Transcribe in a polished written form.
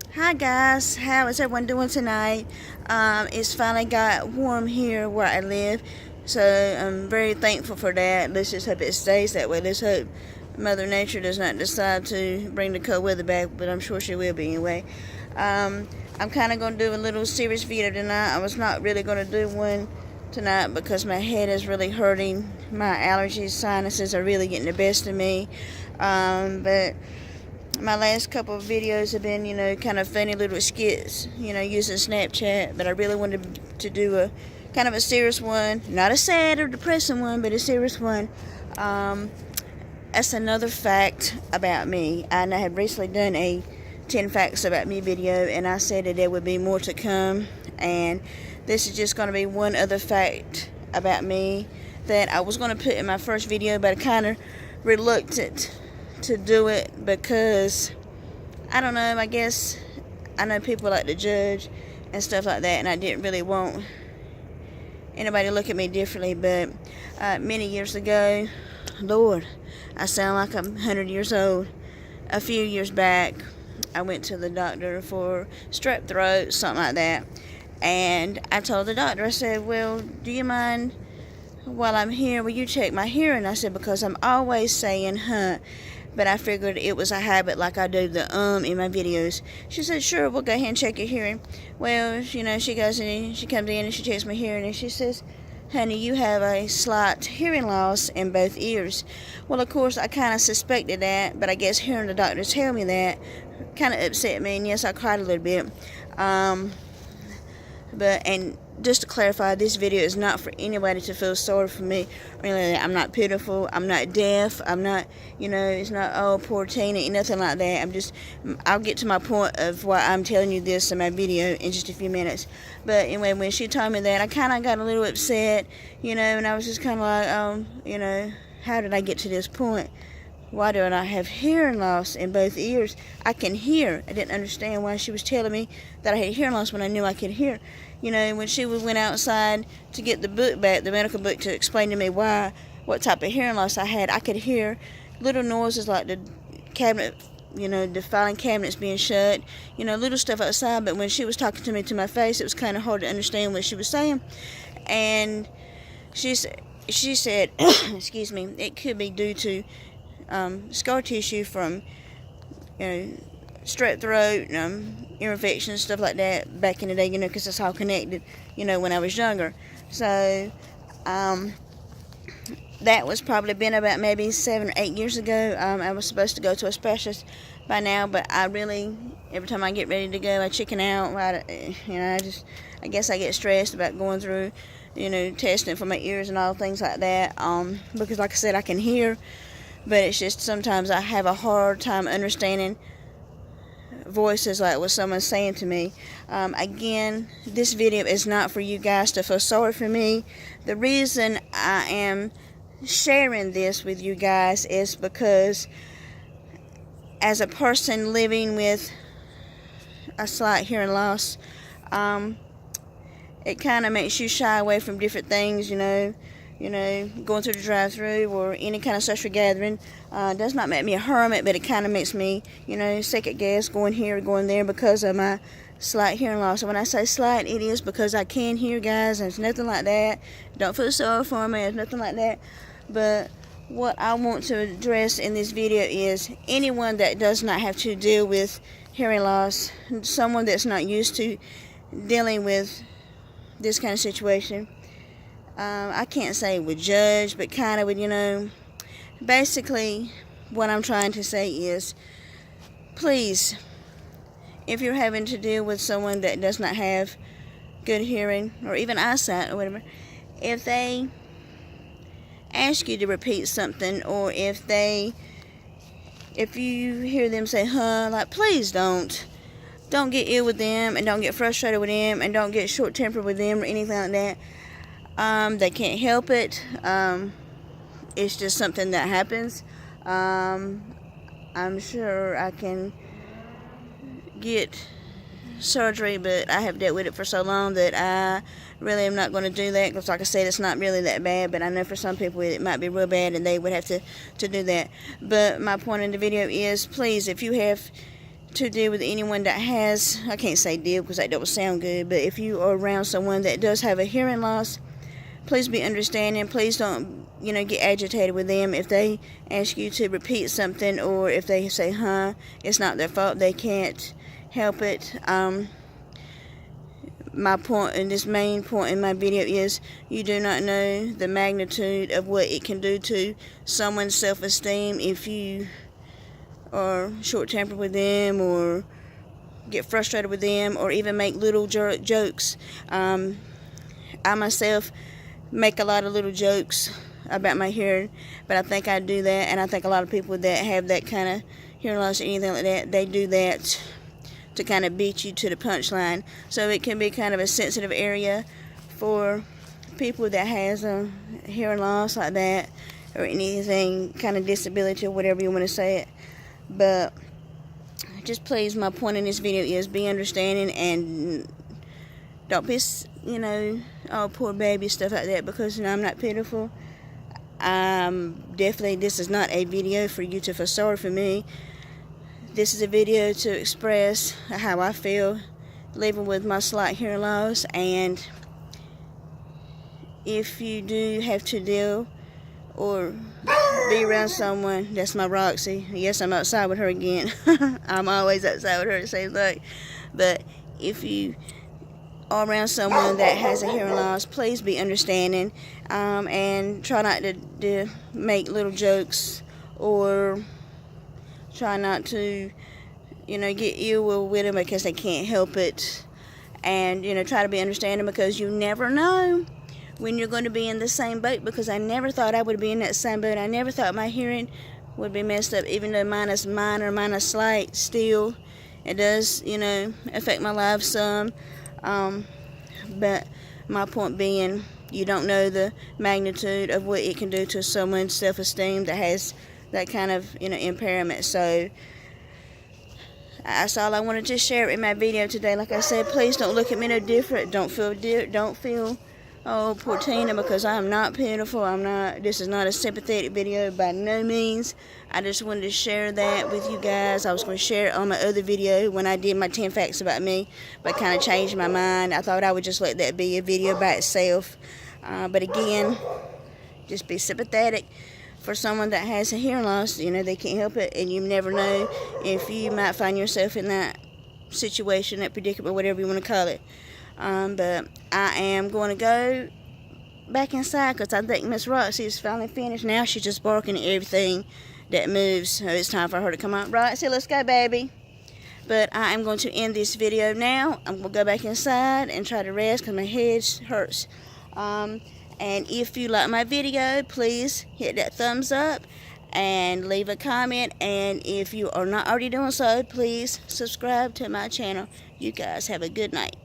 Hi guys, how is everyone doing tonight? It's finally got warm here where I live, so I'm very thankful for that. Let's just hope it stays that way. Let's hope Mother Nature does not decide to bring the cold weather back, but I'm sure she will be anyway. I'm kind of going to do a little serious video tonight. I was not really going to do one tonight because my head is really hurting. My allergies, sinuses are really getting the best of me, but my last couple of videos have been, kind of funny little skits, using Snapchat, but I really wanted to do a kind of a serious one, not a sad or depressing one, but a serious one. That's another fact about me. I had recently done a 10 facts about me video, and I said that there would be more to come, and this is just going to be one other fact about me that I was going to put in my first video, but I kind of reluctant to do it because I don't know, I guess I know people like to judge and stuff like that, and I didn't really want anybody to look at me differently. But many years ago, Lord, I sound like I'm 100 years old. A few years back, I went to the doctor for strep throat, something like that, and I told the doctor, I said, well, do you mind while I'm here, will you check my hearing? I said, because I'm always saying but I figured it was a habit, like I do the in my videos. She said, sure, we'll go ahead and check your hearing. Well, she goes in, she comes in and she checks my hearing, and she says, honey, you have a slight hearing loss in both ears. Well, of course, I kind of suspected that, but I guess hearing the doctor tell me that kind of upset me, and yes, I cried a little bit. And just to clarify, this video is not for anybody to feel sorry for me. Really, I'm not pitiful. I'm not deaf. I'm not, it's not, oh, poor Tina, nothing like that. I'll get to my point of why I'm telling you this in my video in just a few minutes. But anyway, when she told me that, I kind of got a little upset, and I was just kind of like, how did I get to this point? Why do I not have hearing loss in both ears? I can hear. I didn't understand why she was telling me that I had hearing loss when I knew I could hear. When she went outside to get the book back, the medical book, to explain to me what type of hearing loss I had, I could hear little noises like the cabinet, the filing cabinets being shut, little stuff outside. But when she was talking to me to my face, it was kind of hard to understand what she was saying. And she said, excuse me, it could be due to scar tissue from, strep throat, ear infections, stuff like that back in the day, because it's all connected, when I was younger. So, that was probably been about maybe 7 or 8 years ago. I was supposed to go to a specialist by now, but I really, every time I get ready to go, I chicken out. I guess I get stressed about going through, testing for my ears and all things like that, because like I said, I can hear, but it's just sometimes I have a hard time understanding voices like what someone's saying to me. Again, this video is not for you guys to feel sorry for me. The reason I am sharing this with you guys is because as a person living with a slight hearing loss, it kind of makes you shy away from different things, going through the drive-thru or any kind of social gathering. Does not make me a hermit, but it kind of makes me, second guess going here or going there because of my slight hearing loss. And when I say slight, it is because I can hear, guys, and it's nothing like that. Don't feel sorry for me, it's nothing like that. But what I want to address in this video is anyone that does not have to deal with hearing loss, someone that's not used to dealing with this kind of situation, I can't say would judge, but kind of would, basically what I'm trying to say is, please, if you're having to deal with someone that does not have good hearing or even eyesight or whatever, if they ask you to repeat something, or if you hear them say like, please don't get ill with them, and don't get frustrated with them, and don't get short-tempered with them or anything like that. They can't help it. It's just something that happens. I'm sure I can get surgery, but I have dealt with it for so long that I really am not going to do that, because like I said, it's not really that bad, but I know for some people it might be real bad and they would have to do that. But my point in the video is, please, if you have to deal with anyone that has, I can't say deal because that don't sound good, but if you are around someone that does have a hearing loss, please be understanding. Please don't, get agitated with them if they ask you to repeat something, or if they say, it's not their fault, they can't help it. My point, and this main point in my video, is you do not know the magnitude of what it can do to someone's self-esteem if you are short-tempered with them, or get frustrated with them, or even make little jokes. I myself make a lot of little jokes about my hearing, but I think I do that, and I think a lot of people that have that kind of hearing loss or anything like that, they do that to kind of beat you to the punchline. So it can be kind of a sensitive area for people that has a hearing loss like that, or anything kind of disability, or whatever you want to say it. But just please, my point in this video is be understanding, and don't be, oh, poor baby, stuff like that, because I'm not pitiful. Definitely, this is not a video for you to feel sorry for me. This is a video to express how I feel living with my slight hearing loss. And if you do have to deal or be around someone, that's my Roxy. Yes, I'm outside with her again. I'm always outside with her, it seems like. But if you are around someone that has a hearing loss, please be understanding, and try not to make little jokes, or try not to, get ill with them because they can't help it. And, try to be understanding, because you never know when you're going to be in the same boat, because I never thought I would be in that same boat. I never thought my hearing would be messed up, even though mine is minor, mine is slight. Still, it does, affect my life some. But my point being, you don't know the magnitude of what it can do to someone's self-esteem that has that kind of, impairment. So that's all I wanted to share in my video today. Like I said, please don't look at me no different. Don't feel, oh, poor Tina, because I'm not pitiful. This is not a sympathetic video by no means. I just wanted to share that with you guys. I was going to share it on my other video when I did my 10 facts about me, but kind of changed my mind. I thought I would just let that be a video by itself. But again, just be sympathetic for someone that has a hearing loss. They can't help it, and you never know if you might find yourself in that situation, that predicament, whatever you want to call it. But I am going to go back inside, because I think Miss Roxy is finally finished. Now she's just barking at everything that moves, so it's time for her to come out. Roxy, let's go, baby. But I am going to end this video now. I'm going to go back inside and try to rest, because my head hurts. And if you like my video, please hit that thumbs up and leave a comment. And if you are not already doing so, please subscribe to my channel. You guys have a good night.